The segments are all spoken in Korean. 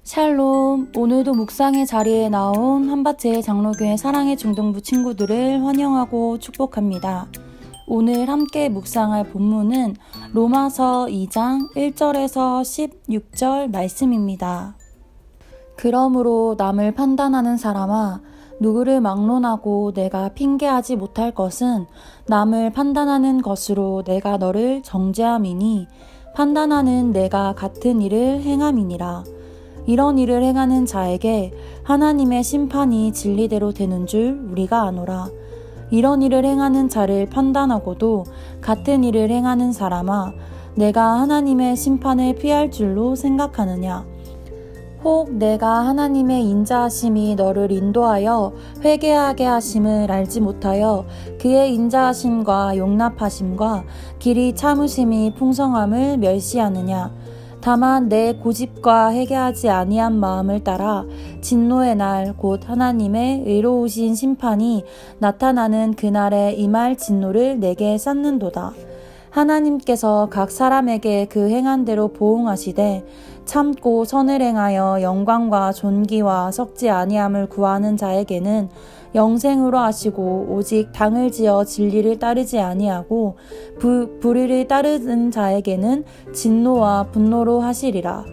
샬롬, 오늘도 묵상의 자리에 나온 한밭의 장로교회 사랑의 중등부 친구들을 환영하고 축복합니다. 오늘 함께 묵상할 본문은 로마서 2장 1절에서 16절 말씀입니다. 그러므로 남을 판단하는 사람아, 누구를 막론하고 내가 핑계하지 못할 것은 남을 판단하는 것으로 내가 너를 정죄함이니 판단하는 내가 같은 일을 행함이니라. 이런 일을 행하는 자에게 하나님의 심판이 진리대로 되는 줄 우리가 아노라. 이런 일을 행하는 자를 판단하고도 같은 일을 행하는 사람아, 내가 하나님의 심판을 피할 줄로 생각하느냐. 혹 내가 하나님의 인자하심이 너를 인도하여 회개하게 하심을 알지 못하여 그의 인자하심과 용납하심과 길이 참으심이 풍성함을 멸시하느냐. 다만 내 고집과 회개하지 아니한 마음을 따라 진노의 날 곧 하나님의 의로우신 심판이 나타나는 그날에 임할 진노를 내게 쌓는도다. 하나님께서 각 사람에게 그 행한 대로 보응하시되 참고 선을 행하여 영광과 존귀와 썩지 아니함을 구하는 자에게는 영생으로 하시고 오직 당을 지어 진리를 따르지 아니하고 불의를 따르는 자에게는 진노와 분노로 하시리라.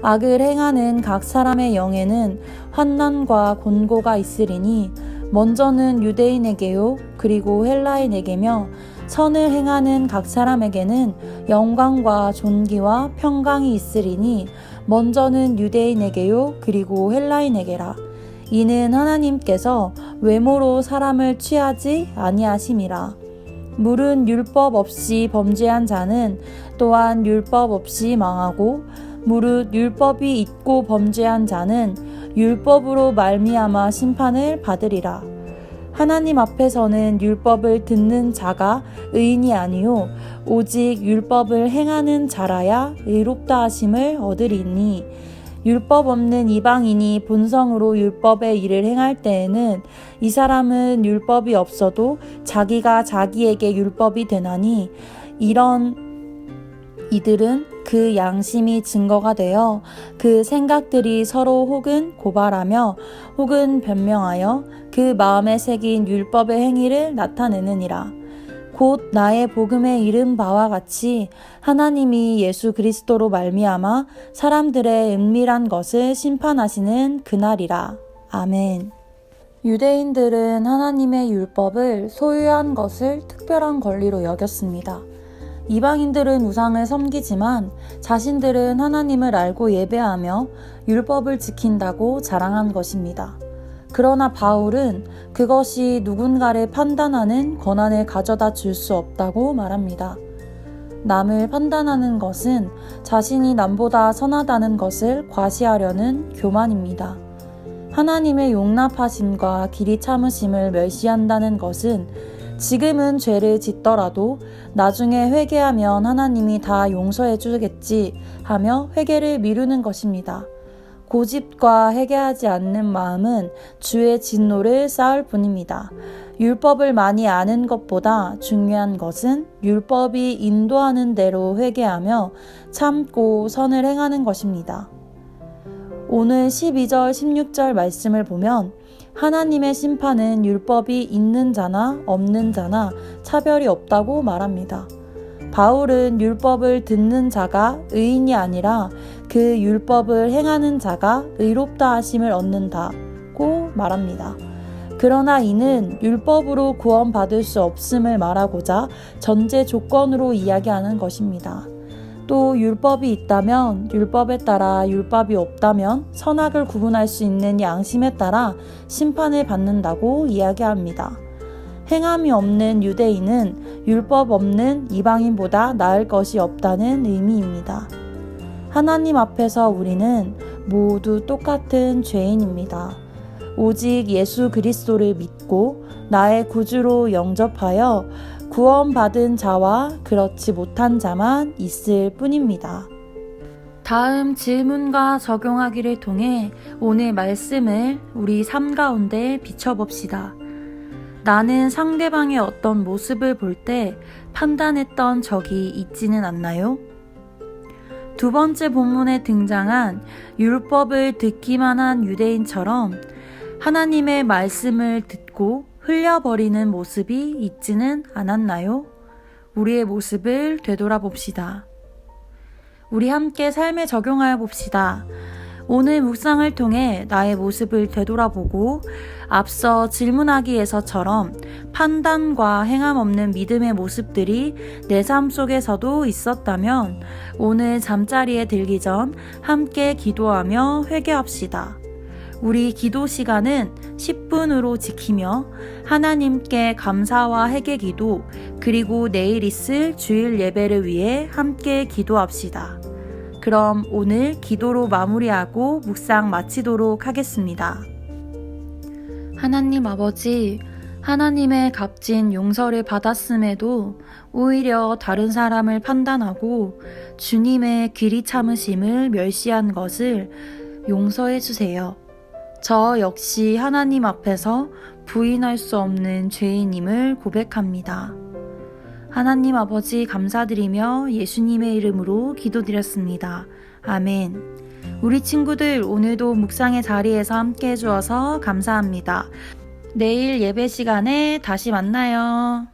악을 행하는 각 사람의 영에는 환난과 곤고가 있으리니 먼저는 유대인에게요 그리고 헬라인에게며 선을 행하는 각 사람에게는 영광과 존귀와 평강이 있으리니 먼저는 유대인에게요 그리고 헬라인에게라. 이는 하나님께서 외모로 사람을 취하지 아니하심이라. 물은 율법 없이 범죄한 자는 또한 율법 없이 망하고 무릇 율법이 있고 범죄한 자는 율법으로 말미암아 심판을 받으리라. 하나님 앞에서는 율법을 듣는 자가 의인이 아니요 오직 율법을 행하는 자라야 의롭다 하심을 얻으리니 율법 없는 이방인이 본성으로 율법의 일을 행할 때에는 이 사람은 율법이 없어도 자기가 자기에게 율법이 되나니 이들은 그 양심이 증거가 되어 그 생각들이 서로 혹은 고발하며 혹은 변명하여 그 마음에 새긴 율법의 행위를 나타내느니라. 곧 나의 복음에 이른 바와 같이 하나님이 예수 그리스도로 말미암아 사람들의 은밀한 것을 심판하시는 그날이라. 아멘. 유대인들은 하나님의 율법을 소유한 것을 특별한 권리로 여겼습니다. 이방인들은 우상을 섬기지만 자신들은 하나님을 알고 예배하며 율법을 지킨다고 자랑한 것입니다. 그러나 바울은 그것이 누군가를 판단하는 권한을 가져다 줄 수 없다고 말합니다. 남을 판단하는 것은 자신이 남보다 선하다는 것을 과시하려는 교만입니다. 하나님의 용납하심과 길이 참으심을 멸시한다는 것은 지금은 죄를 짓더라도 나중에 회개하면 하나님이 다 용서해 주겠지 하며 회개를 미루는 것입니다. 고집과 회개하지 않는 마음은 주의 진노를 쌓을 뿐입니다. 율법을 많이 아는 것보다 중요한 것은 율법이 인도하는 대로 회개하며 참고 선을 행하는 것입니다. 오늘 12절 16절 말씀을 보면 하나님의 심판은 율법이 있는 자나 없는 자나 차별이 없다고 말합니다. 바울은 율법을 듣는 자가 의인이 아니라 그 율법을 행하는 자가 의롭다 하심을 얻는다고 말합니다. 그러나 이는 율법으로 구원받을 수 없음을 말하고자 전제 조건으로 이야기하는 것입니다. 또 율법이 있다면 율법에 따라 율법이 없다면 선악을 구분할 수 있는 양심에 따라 심판을 받는다고 이야기합니다. 행함이 없는 유대인은 율법 없는 이방인보다 나을 것이 없다는 의미입니다. 하나님 앞에서 우리는 모두 똑같은 죄인입니다. 오직 예수 그리스도를 믿고 나의 구주로 영접하여 구원받은 자와 그렇지 못한 자만 있을 뿐입니다. 다음 질문과 적용하기를 통해 오늘 말씀을 우리 삶 가운데 비춰봅시다. 나는 상대방의 어떤 모습을 볼 때 판단했던 적이 있지는 않나요? 두 번째 본문에 등장한 율법을 듣기만 한 유대인처럼 하나님의 말씀을 듣고 흘려버리는 모습이 있지는 않았나요? 우리의 모습을 되돌아봅시다. 우리 함께 삶에 적용하여 봅시다. 오늘 묵상을 통해 나의 모습을 되돌아보고 앞서 질문하기에서처럼 판단과 행함 없는 믿음의 모습들이 내 삶 속에서도 있었다면 오늘 잠자리에 들기 전 함께 기도하며 회개합시다. 우리 기도 시간은 10분으로 지키며 하나님께 감사와 회개 기도 그리고 내일 있을 주일 예배를 위해 함께 기도합시다. 그럼 오늘 기도로 마무리하고 묵상 마치도록 하겠습니다. 하나님 아버지, 하나님의 값진 용서를 받았음에도 오히려 다른 사람을 판단하고 주님의 귀리 참으심을 멸시한 것을 용서해 주세요. 저 역시 하나님 앞에서 부인할 수 없는 죄인임을 고백합니다. 하나님 아버지 감사드리며 예수님의 이름으로 기도드렸습니다. 아멘. 우리 친구들 오늘도 묵상의 자리에서 함께 해주어서 감사합니다. 내일 예배 시간에 다시 만나요.